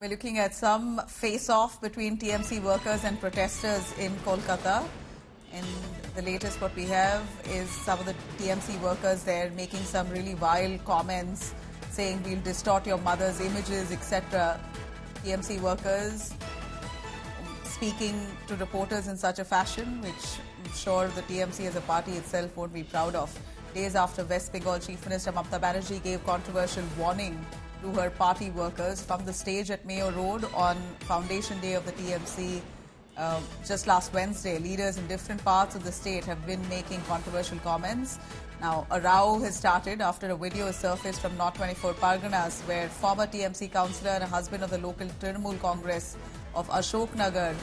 We're looking at some face-off between TMC workers and protesters in Kolkata. And the latest what we have is some of the TMC workers there making some really vile comments, saying we'll distort your mother's images, etc. TMC workers speaking to reporters in such a fashion, which I'm sure the TMC as a party itself won't be proud of. Days after West Bengal Chief Minister Mamata Banerjee gave controversial warning to her party workers from the stage at Mayo Road on Foundation Day of the TMC just last Wednesday. Leaders in different parts of the state have been making controversial comments. Now, a row has started after a video has surfaced from North 24 Parganas, where former TMC councillor and a husband of the local Trinamool Congress of Ashok Nagar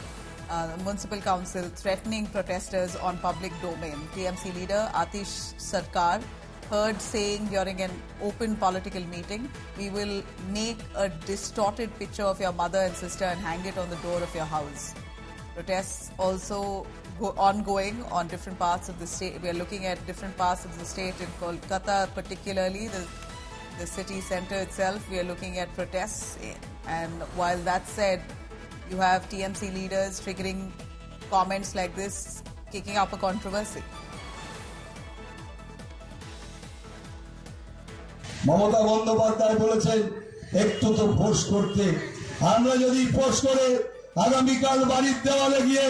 Municipal Council threatening protesters on public domain. TMC leader Atish Sarkar heard saying during an open political meeting, "We will make a distorted picture of your mother and sister and hang it on the door of your house." Protests also ongoing on different parts of the state. We are looking at different parts of the state in Kolkata, particularly the city centre itself. We are looking at protests. And while that said, you have TMC leaders triggering comments like this, kicking up a controversy. Mamata Bandyopadhyay বলেছেন একটু তো force করতে, আমরা যদি force করে আগামীকাল বাড়ির দেওয়ালে গিয়ে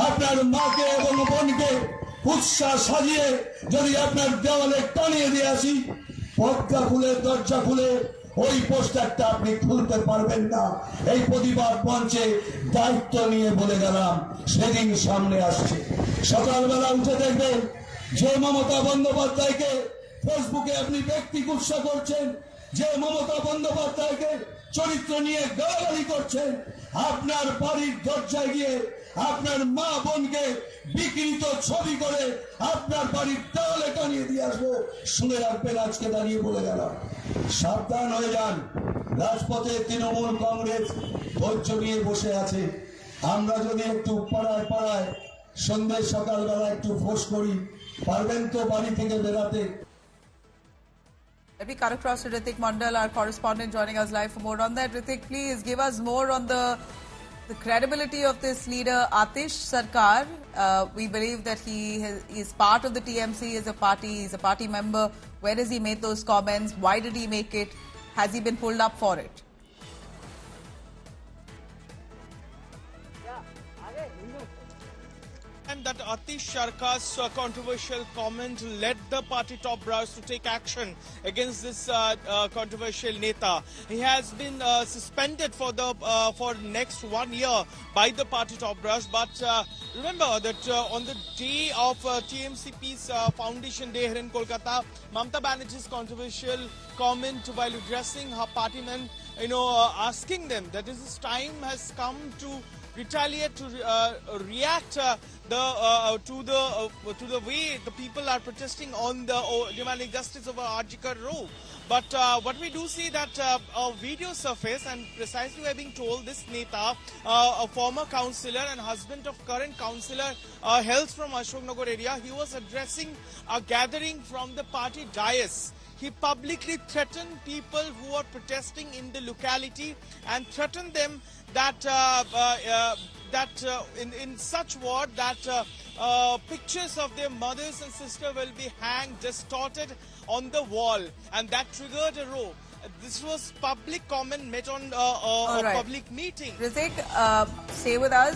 আপনার মাকে এবং বোনকে উৎসাহ সাজিয়ে যদি আপনার দেওয়ালে টানিয়ে দিয়ে আসি, পর্দা খুলে দরজা খুলে ওই পোস্টারটা আপনি খুলতে পারবেন না। এই প্রতিবাদ মঞ্চে দায়িত্ব নিয়ে বলে গেলাম, সেদিন সামনে আসছে। সকালবেলা উঠে দেখবেন যে মমতা বন্দ্যোপাধ্যায়কে ফেসবুকে আপনি ব্যক্তি গুৎসা করছেন, যে মমতা বন্দ্যোপাধ্যায়কে চরিত্র নিয়ে গালাগালি করছেন, আপনার বাড়ির দরজায় গিয়ে আপনার মা বোনকে বিকৃত ছবি করে আপনার বাড়ির দেওয়ালে টানিয়ে দিয়ে আসবো। শুনে রাখবেন, আজকে দাঁড়িয়ে বলে গেলাম, সাবধান হয়ে যান। রাজপথে তৃণমূল কংগ্রেস ধৈর্য নিয়ে বসে আছে। আমরা যদি একটু পাড়ায় পাড়ায় সন্ধ্যে সকালবেলা একটু ফোর্স করি, পারবেন তো বাড়ি থেকে বেরাতে? Let me cut across to Ritik Mandal, our correspondent, joining us live for more on that. Ritik, please give us more on the credibility of this leader, Atish Sarkar. We believe that he is part of the TMC as a party. He's a party member. Where has he made those comments? Why did he make it? Has he been pulled up for it? And that Atish Sarkar's controversial comment led the party top brass to take action against this controversial neta. He has been suspended for next 1 year by the party top brass. But remember that on the day of TMCP's Foundation Day here in Kolkata, Mamata Banerjee's controversial comment while addressing her partymen, asking them that this time has come to retaliate, to react to the way the people are protesting on the demanding justice over Arjikar Row. But what we do see that a video surface, and precisely we are being told this neta, a former councillor and husband of current councillor, hails from Ashok Nagar area. He was addressing a gathering from the party dais. He publicly threatened people who are protesting in the locality and threatened them that in such word that pictures of their mothers and sisters will be hanged, distorted on the wall, and that triggered a row. This was public comment made on a public meeting. Ritik, stay with us.